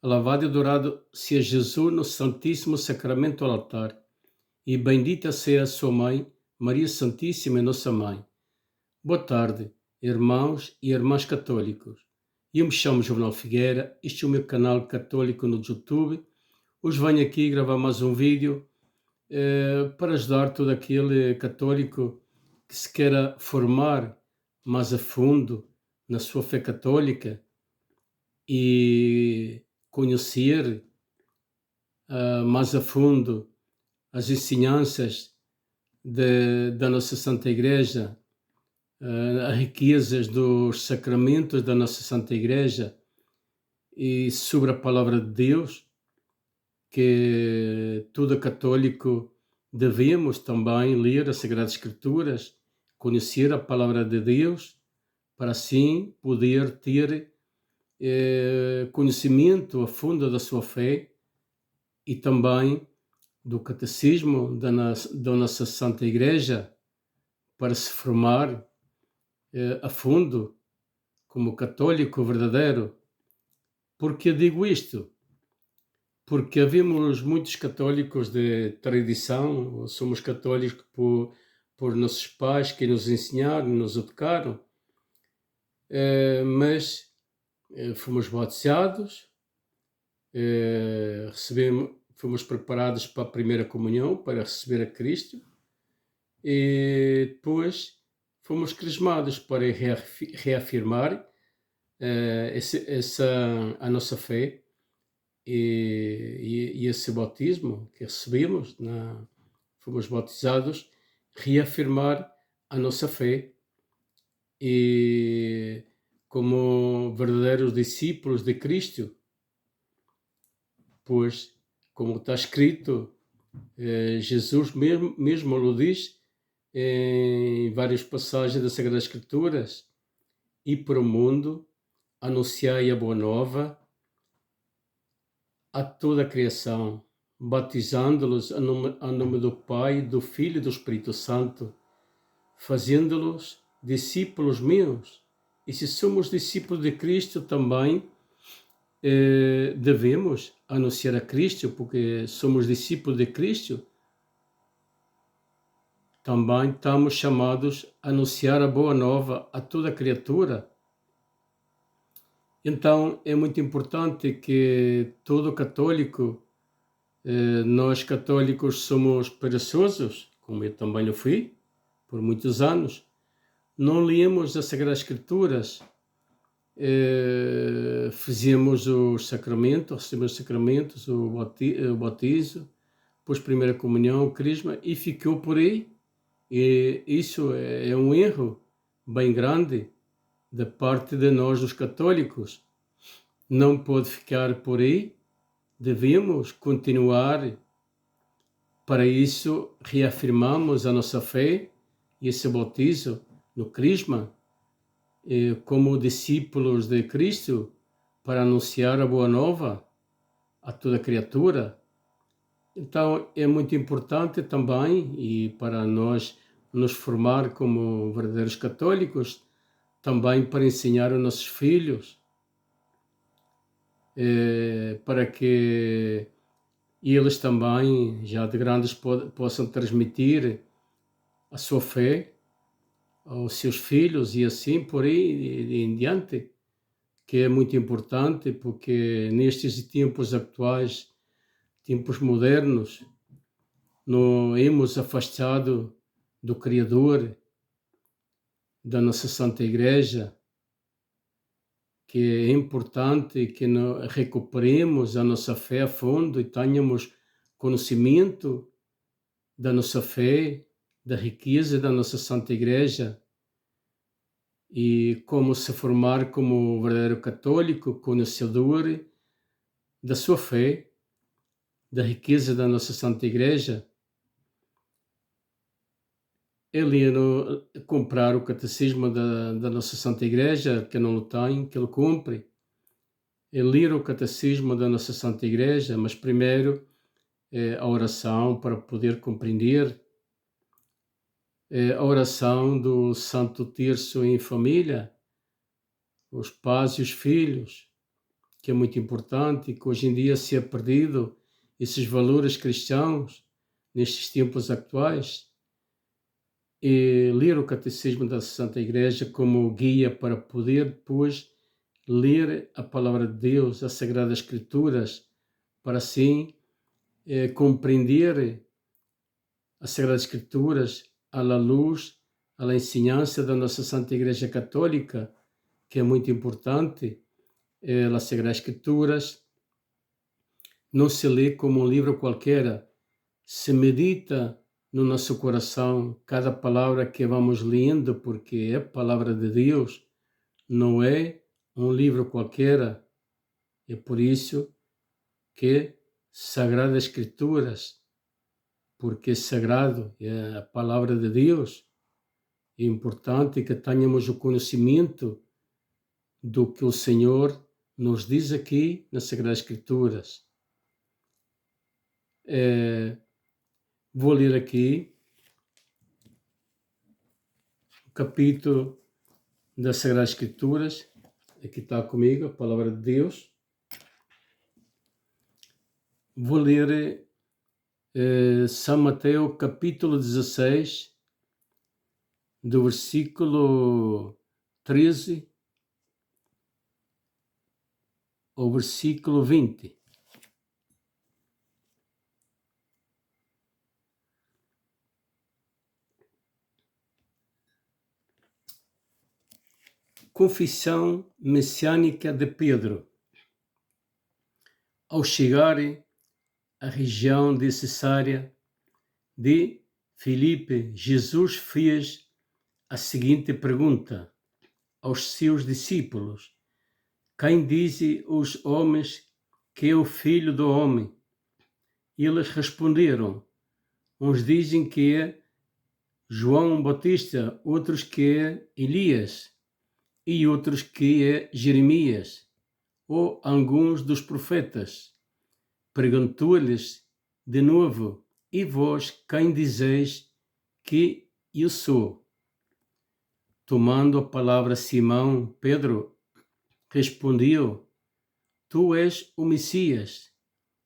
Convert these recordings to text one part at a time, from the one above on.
Alabado e adorado seja Jesus no Santíssimo Sacramento ao altar, e bendita seja a sua mãe, Maria Santíssima e Nossa Mãe. Boa tarde, irmãos e irmãs católicos. Eu me chamo João Figueira, este é o meu canal católico no YouTube. Hoje venho aqui gravar mais um vídeo para ajudar todo aquele católico que se queira formar mais a fundo na sua fé católica e conhecer mais a fundo as ensinanças da nossa Santa Igreja, as riquezas dos sacramentos da nossa Santa Igreja e sobre a Palavra de Deus, que todo católico devemos também ler as Sagradas Escrituras, conhecer a Palavra de Deus, para assim poder ter conhecimento a fundo da sua fé e também do catecismo da nossa Santa Igreja, para se formar a fundo como católico verdadeiro. Porque eu digo isto? Porque havemos muitos católicos de tradição, somos católicos por nossos pais que nos ensinaram, nos educaram, mas fomos batizados, fomos preparados para a primeira comunhão, para receber a Cristo, e depois fomos crismados para reafirmar a nossa fé e esse batismo que recebemos, fomos batizados, reafirmar a nossa fé e como verdadeiros discípulos de Cristo, pois, como está escrito, Jesus mesmo o diz em várias passagens das Sagradas Escrituras: e para o mundo anunciai a boa nova a toda a criação, batizando-los a nome do Pai, do Filho e do Espírito Santo, fazendo-los discípulos meus. E se somos discípulos de Cristo, também devemos anunciar a Cristo, porque somos discípulos de Cristo. Também estamos chamados a anunciar a boa nova a toda criatura. Então, é muito importante que todo católico, nós católicos somos perezosos, como eu também o fui, por muitos anos, não líamos as Sagradas Escrituras, fizemos os sacramentos, recebemos os sacramentos, o batismo, depois primeira comunhão, o crisma, e ficou por aí. E isso é um erro bem grande da parte de nós, os católicos. Não pode ficar por aí, devemos continuar. Para isso, reafirmamos a nossa fé e esse batismo no crisma, como discípulos de Cristo, para anunciar a boa nova a toda criatura. Então, é muito importante também, e para nós nos formar como verdadeiros católicos, também para ensinar aos nossos filhos, para que eles também, já de grandes, possam transmitir a sua fé aos seus filhos e assim por aí em diante, que é muito importante, porque nestes tempos atuais, tempos modernos, nos hemos afastado do Criador, da nossa Santa Igreja, que é importante que recuperemos a nossa fé a fundo e tenhamos conhecimento da nossa fé, da riqueza da nossa Santa Igreja e como se formar como verdadeiro católico, conhecedor da sua fé, da riqueza da nossa Santa Igreja. Ele comprar o catecismo da nossa Santa Igreja, que não o tem, que ele compre. Ele ler o catecismo da nossa Santa Igreja, mas primeiro a oração para poder compreender, a oração do Santo Terço em família, os pais e os filhos, que é muito importante e que hoje em dia se é perdido, esses valores cristãos nestes tempos atuais, e ler o Catecismo da Santa Igreja como guia para poder depois ler a Palavra de Deus, as Sagradas Escrituras, para assim compreender as Sagradas Escrituras à luz, à ensinança da nossa Santa Igreja Católica, que é muito importante. As Sagradas Escrituras não se lê como um livro qualquer, se medita no nosso coração cada palavra que vamos lendo, porque é a palavra de Deus, não é um livro qualquer. É por isso que Sagradas Escrituras, porque é sagrado, é a palavra de Deus. É importante que tenhamos o conhecimento do que o Senhor nos diz aqui nas Sagradas Escrituras. Vou ler aqui o capítulo das Sagradas Escrituras. Aqui está comigo a palavra de Deus. Vou ler São Mateus capítulo 16, do versículo 13 ao versículo 20. Confissão messiânica de Pedro. Ao chegar à região de Cesária de Filipe, Jesus fez a seguinte pergunta aos seus discípulos: quem dizem os homens que é o Filho do Homem? Eles responderam: uns dizem que é João Batista, outros que é Elias, e outros que é Jeremias, ou alguns dos profetas. Perguntou-lhes de novo: e vós quem dizeis que eu sou? Tomando a palavra Simão, Pedro respondeu: tu és o Messias,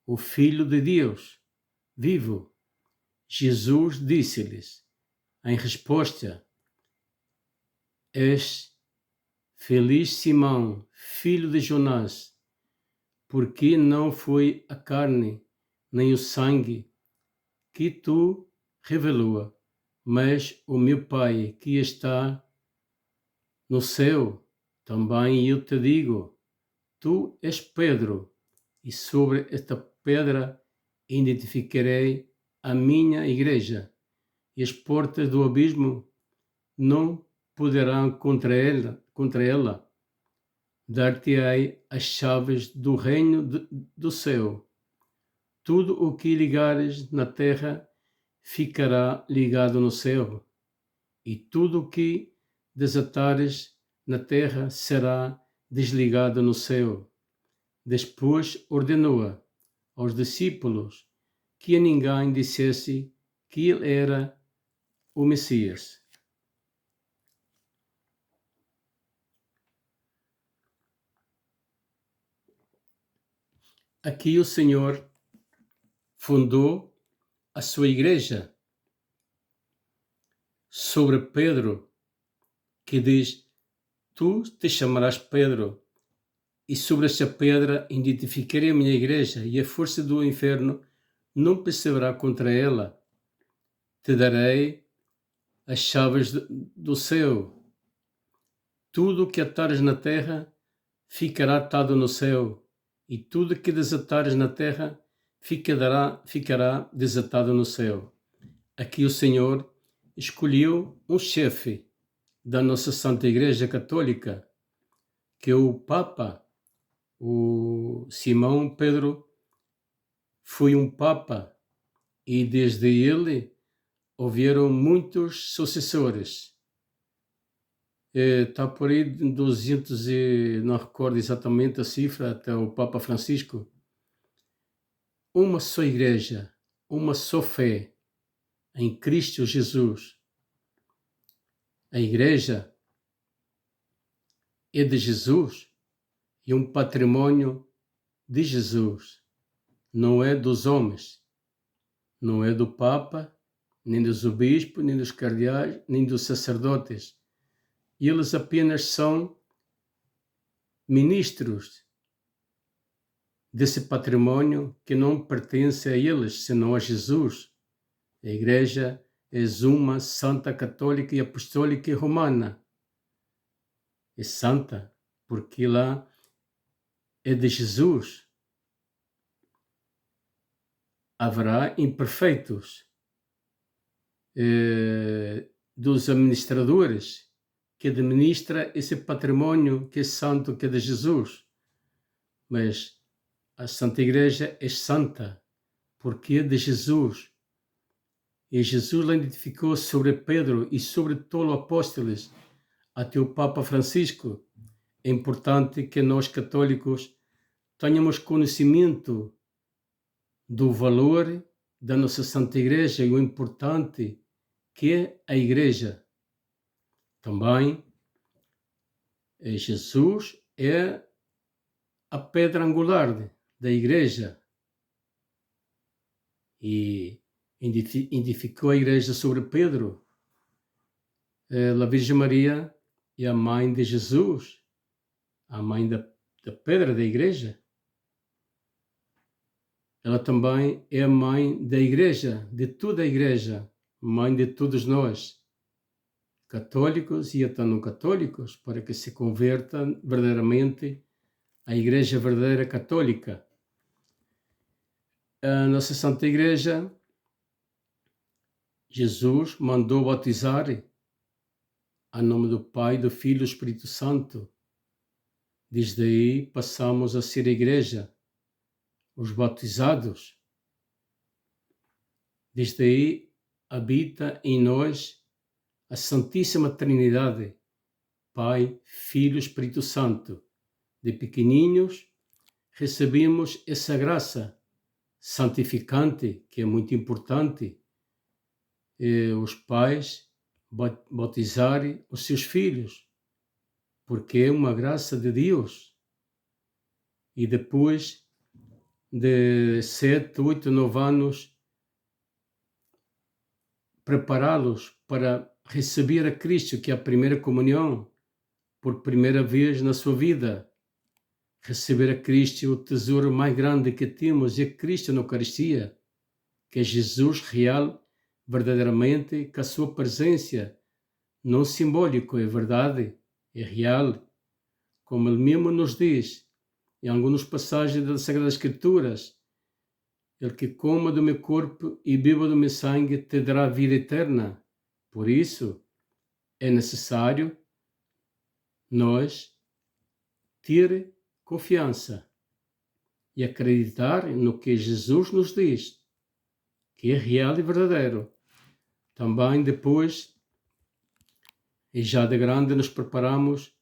o Filho de Deus vivo. Jesus disse-lhes em resposta: és feliz, Simão, filho de Jonás, porque não foi a carne nem o sangue que tu revelou, mas o meu Pai que está no céu. Também eu te digo: tu és Pedro, e sobre esta pedra edificarei a minha igreja, e as portas do abismo não poderão contra ela. Dar-te-ei as chaves do reino do céu. Tudo o que ligares na terra ficará ligado no céu, e tudo o que desatares na terra será desligado no céu. Depois ordenou aos discípulos que a ninguém dissesse que ele era o Messias. Aqui o Senhor fundou a sua igreja sobre Pedro, que diz: tu te chamarás Pedro, e sobre esta pedra edificarei a minha igreja, e a força do inferno não perceberá contra ela. Te darei as chaves do céu. Tudo o que atares na terra ficará atado no céu, e tudo que desatares na terra ficará desatado no céu. Aqui o Senhor escolheu um chefe da nossa Santa Igreja Católica, que é o Papa. O Simão Pedro foi um Papa, e desde ele houveram muitos sucessores. Está por aí 200 e não recordo exatamente a cifra, até o Papa Francisco. Uma só igreja, uma só fé em Cristo Jesus. A igreja é de Jesus e um patrimônio de Jesus, não é dos homens, não é do Papa, nem dos obispos, nem dos cardeais, nem dos sacerdotes. Eles apenas são ministros desse patrimônio que não pertence a eles, senão a Jesus. A Igreja é uma santa, católica e apostólica e romana. É santa porque lá é de Jesus. Haverá imperfeitos dos administradores que administra esse patrimônio que é santo, que é de Jesus. Mas a Santa Igreja é santa porque é de Jesus. E Jesus lá identificou sobre Pedro e sobre todos os apóstolos, até o Papa Francisco. É importante que nós católicos tenhamos conhecimento do valor da nossa Santa Igreja e o importante que é a Igreja. Também Jesus é a pedra angular da Igreja e edificou a Igreja sobre Pedro. A Virgem Maria é a mãe de Jesus, a mãe da pedra da Igreja. Ela também é a mãe da Igreja, de toda a Igreja, mãe de todos nós, católicos e até não católicos, para que se convertam verdadeiramente à Igreja verdadeira católica. A nossa Santa Igreja, Jesus mandou batizar em nome do Pai, do Filho e do Espírito Santo. Desde aí passamos a ser a Igreja, os batizados. Desde aí habita em nós a Santíssima Trindade, Pai, Filho e Espírito Santo. De pequenininhos recebemos essa graça santificante, que é muito importante, os pais batizarem os seus filhos, porque é uma graça de Deus. E depois de 7, 8, 9 anos, prepará-los para receber a Cristo, que é a primeira comunhão, por primeira vez na sua vida. Receber a Cristo, o tesouro mais grande que temos é Cristo na Eucaristia, que é Jesus real, verdadeiramente, com a sua presença, não simbólico, é verdade, é real, como ele mesmo nos diz, em algumas passagens das Sagradas Escrituras: ele que coma do meu corpo e beba do meu sangue te dará vida eterna. Por isso, é necessário nós ter confiança e acreditar no que Jesus nos diz, que é real e verdadeiro. Também depois, e já de grande, nos preparamos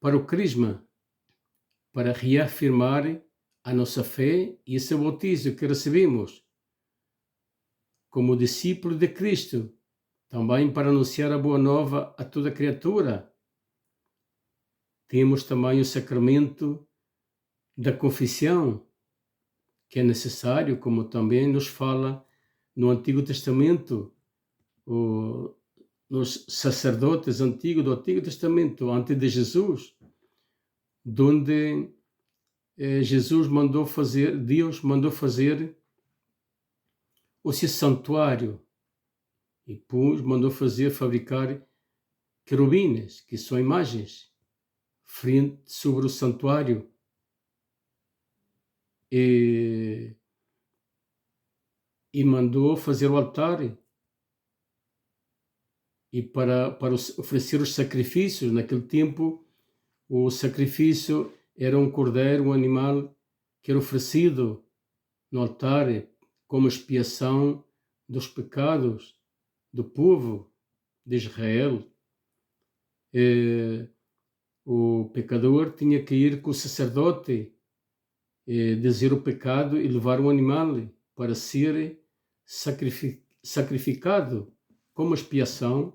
para o Crisma, para reafirmar a nossa fé e esse batismo que recebemos como discípulo de Cristo, também para anunciar a boa nova a toda criatura. Temos também o sacramento da confissão, que é necessário, como também nos fala no Antigo Testamento, nos sacerdotes antigos do Antigo Testamento, antes de Jesus, onde Deus mandou fazer o seu santuário e depois mandou fabricar querubines, que são imagens, frente sobre o santuário. E mandou fazer o altar e para oferecer os sacrifícios. Naquele tempo, o sacrifício era um cordeiro, um animal que era oferecido no altar como expiação dos pecados do povo de Israel. O pecador tinha que ir com o sacerdote, dizer o pecado e levar um animal para ser sacrificado como expiação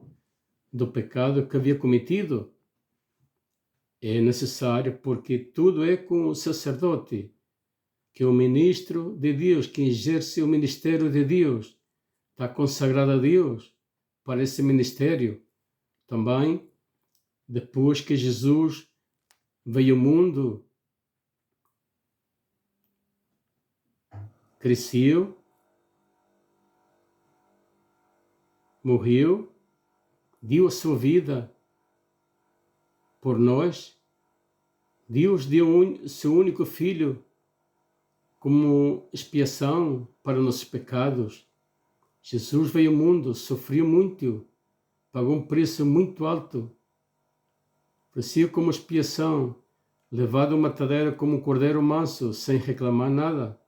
do pecado que havia cometido. É necessário porque tudo é com o sacerdote, que é o ministro de Deus, que exerce o ministério de Deus, está consagrado a Deus para esse ministério. Também, depois que Jesus veio ao mundo, cresceu, morreu, deu a sua vida por nós. Deus deu seu único Filho como expiação para nossos pecados. Jesus veio ao mundo, sofreu muito, pagou um preço muito alto. Ofereceu como expiação, levado a uma matadeira como um cordeiro manso, sem reclamar nada.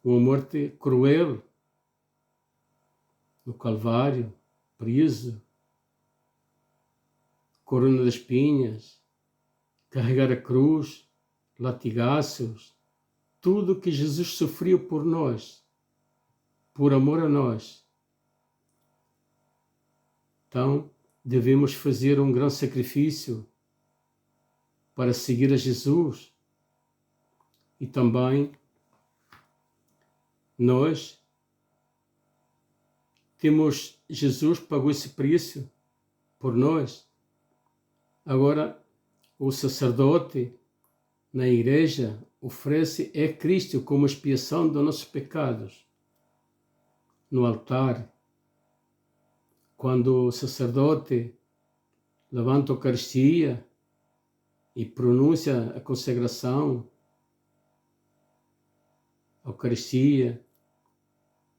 Uma morte cruel, no Calvário, preso, corona de espinhas, carregar a cruz, latigaços, tudo que Jesus sofreu por nós, por amor a nós. Então, devemos fazer um grande sacrifício para seguir a Jesus. E também nós temos, Jesus pagou esse preço por nós. Agora, o sacerdote na igreja oferece a Cristo como expiação dos nossos pecados. No altar, quando o sacerdote levanta a Eucaristia e pronuncia a consagração, a Eucaristia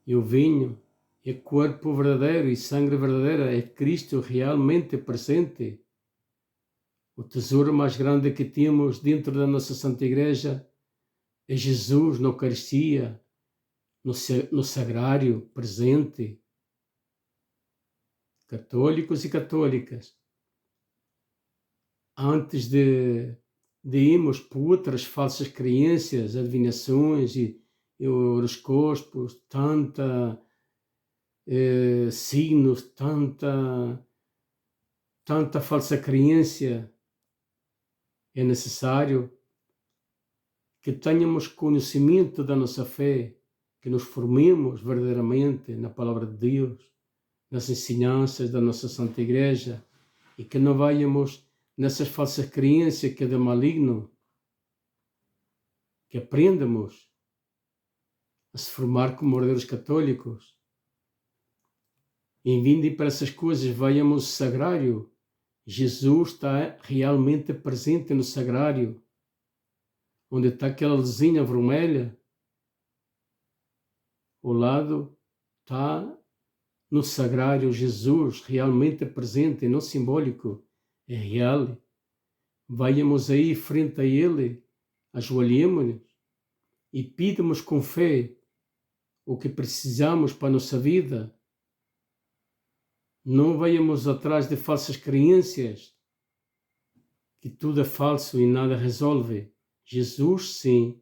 e o vinho, é corpo verdadeiro e sangue verdadeiro, é Cristo realmente presente. O tesouro mais grande que temos dentro da nossa Santa Igreja é Jesus na Eucaristia, no sagrário presente. Católicos e católicas, antes de irmos por outras falsas crenças, adivinhações e horoscópios, signos, tanta falsa crença, é necessário que tenhamos conhecimento da nossa fé, que nos formemos verdadeiramente na Palavra de Deus, nas ensinanças da nossa Santa Igreja, e que não vayamos nessas falsas crenças que é de maligno, que aprendamos a se formar como verdadeiros católicos. Em vindo para essas coisas, vayamos ao sagrário. Jesus está realmente presente no sagrário, onde está aquela luzinha vermelha. Ao lado está no sagrário Jesus realmente presente, não simbólico, é real. Vayamos aí frente a Ele, ajoelhemos-nos e pedimos com fé o que precisamos para a nossa vida. Não vayamos atrás de falsas crenças, que tudo é falso e nada resolve. Jesus, sim,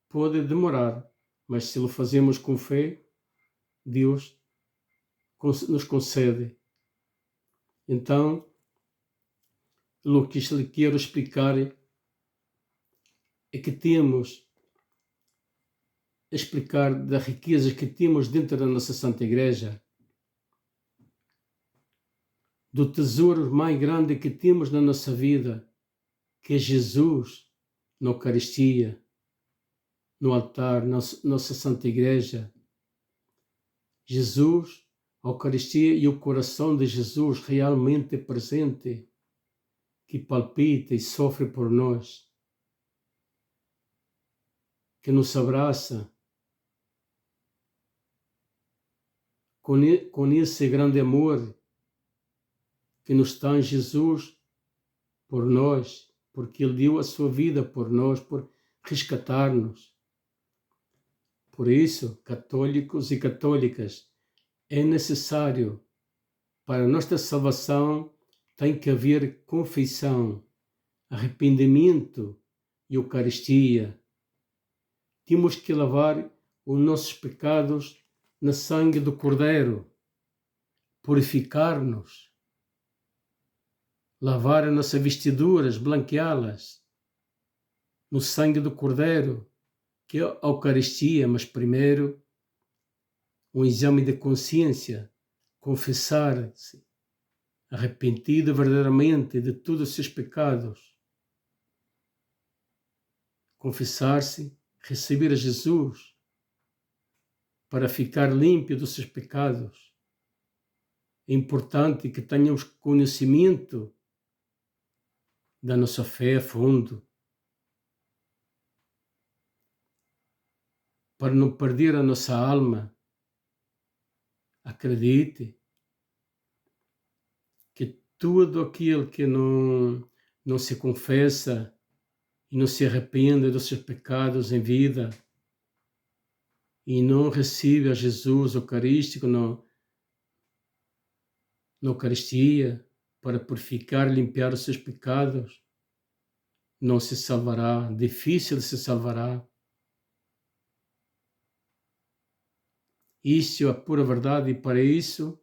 pode demorar, mas se o fazemos com fé, Deus nos concede. Então, o que lhe quero explicar é que temos a explicar das riquezas que temos dentro da nossa Santa Igreja, do tesouro mais grande que temos na nossa vida, que é Jesus na Eucaristia, no altar, na nossa Santa Igreja. Jesus, a Eucaristia e o coração de Jesus realmente presente, que palpita e sofre por nós, que nos abraça com esse grande amor que nos dá Jesus por nós, porque Ele deu a sua vida por nós, por resgatar-nos. Por isso, católicos e católicas, é necessário, para a nossa salvação, tem que haver confissão, arrependimento e Eucaristia. Temos que lavar os nossos pecados no sangue do Cordeiro, purificar-nos, lavar as nossas vestiduras, blanqueá-las no sangue do Cordeiro, que é a Eucaristia, mas primeiro um exame de consciência, confessar-se arrependido verdadeiramente de todos os seus pecados, confessar-se, receber a Jesus para ficar limpo dos seus pecados. É importante que tenhamos conhecimento da nossa fé a fundo, para não perder a nossa alma. Acredite que tudo aquilo que não se confessa e não se arrepende dos seus pecados em vida e não recebe a Jesus Eucarístico na Eucaristia para purificar e limpar os seus pecados, não se salvará, difícil se salvará. Isso é a pura verdade e para isso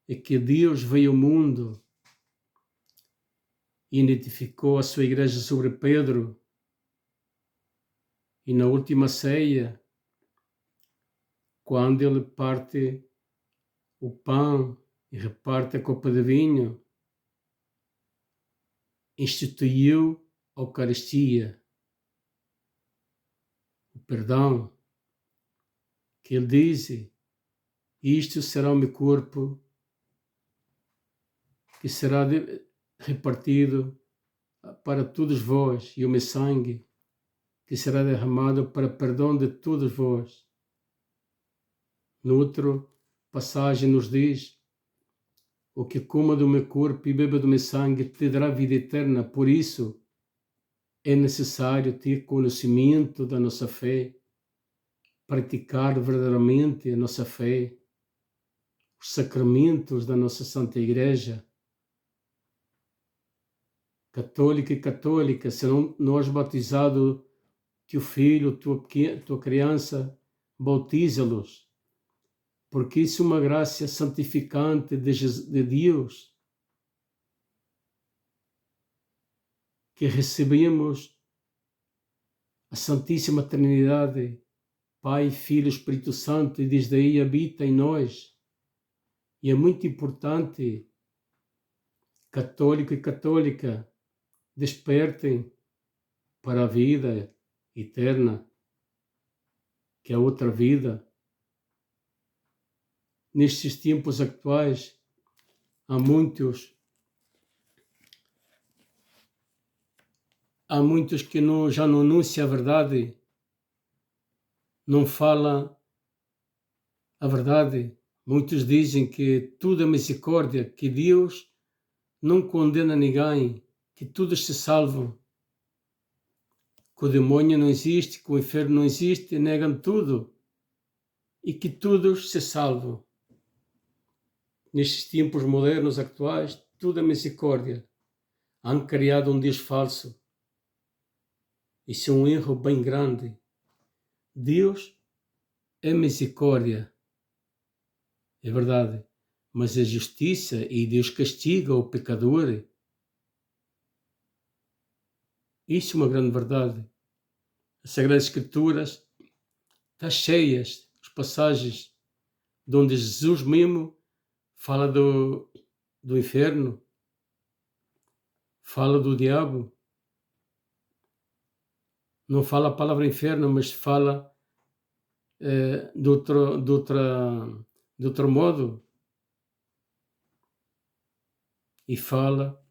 é que Deus veio ao mundo e identificou a sua igreja sobre Pedro. E na última ceia, quando ele parte o pão e reparte a copa de vinho, instituiu a Eucaristia, o perdão, que ele diz: isto será o meu corpo, que será repartido para todos vós, e o meu sangue, que será derramado para perdão de todos vós. Noutra passagem nos diz: o que coma do meu corpo e beba do meu sangue te dará vida eterna. Por isso é necessário ter conhecimento da nossa fé, praticar verdadeiramente a nossa fé, os sacramentos da nossa Santa Igreja católica e católica. Se não és batizado, teu filho, tua criança, bautiza-los, porque isso é uma graça santificante de Deus, que recebemos a Santíssima Trindade, Pai, Filho e Espírito Santo, e desde aí habita em nós. E é muito importante, católico e católica, despertem para a vida eterna, que é outra vida. Nestes tempos atuais, há muitos que já não anunciam a verdade, não falam a verdade. Muitos dizem que tudo é misericórdia, que Deus não condena ninguém, que todos se salvam, que o demônio não existe, que o inferno não existe, negam tudo e que todos se salvam. Nestes tempos modernos atuais, tudo é misericórdia. Han criado um Deus falso. Isso é um erro bem grande. Deus é misericórdia, é verdade, mas é justiça e Deus castiga o pecador. Isso é uma grande verdade. As Sagradas Escrituras estão cheias de passagens onde Jesus mesmo fala do inferno, fala do diabo. Não fala a palavra inferno, mas fala de outro modo. E fala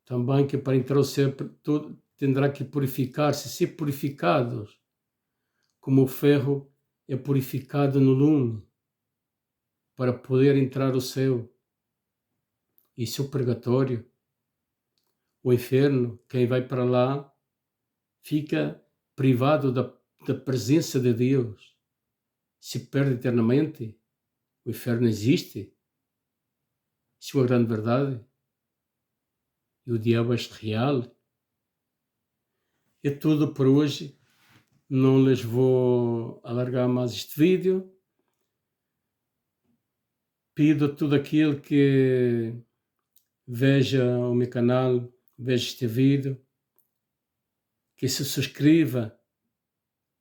também que para entrar ao céu terá que purificar-se, ser purificados, como o ferro é purificado no lume, para poder entrar ao céu. Isso é o purgatório. O inferno, quem vai para lá, fica privado da presença de Deus. Se perde eternamente. O inferno existe. Isso é uma grande verdade. E o diabo é real. É tudo por hoje. Não lhes vou alargar mais este vídeo. Pido tudo aquilo que veja o meu canal, veja este vídeo, que se subscreva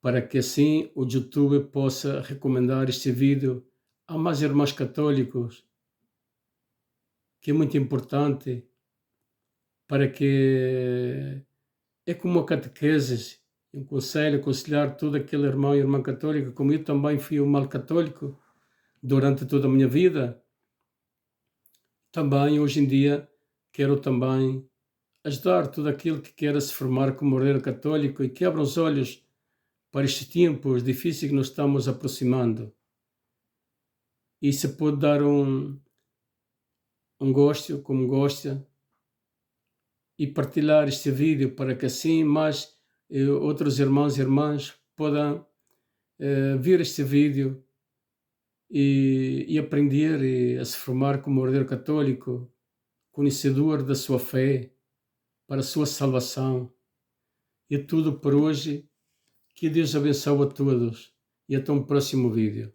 para que assim o YouTube possa recomendar este vídeo a mais irmãos católicos, que é muito importante para que é como a catequese, um conselho, aconselhar todo aquele irmão e irmã católica, como eu também fui um mal católico durante toda a minha vida. Também, hoje em dia, quero também ajudar todo aquele que queira se formar como ordeiro católico e que abra os olhos para estes tempos difíceis que nos estamos aproximando. E se pode dar um gosto, como gosta, e partilhar este vídeo para que assim mais outros irmãos e irmãs possam ver este vídeo e aprender a se formar como ordeiro católico, conhecedor da sua fé, para a sua salvação. E é tudo por hoje. Que Deus abençoe a todos e até um próximo vídeo.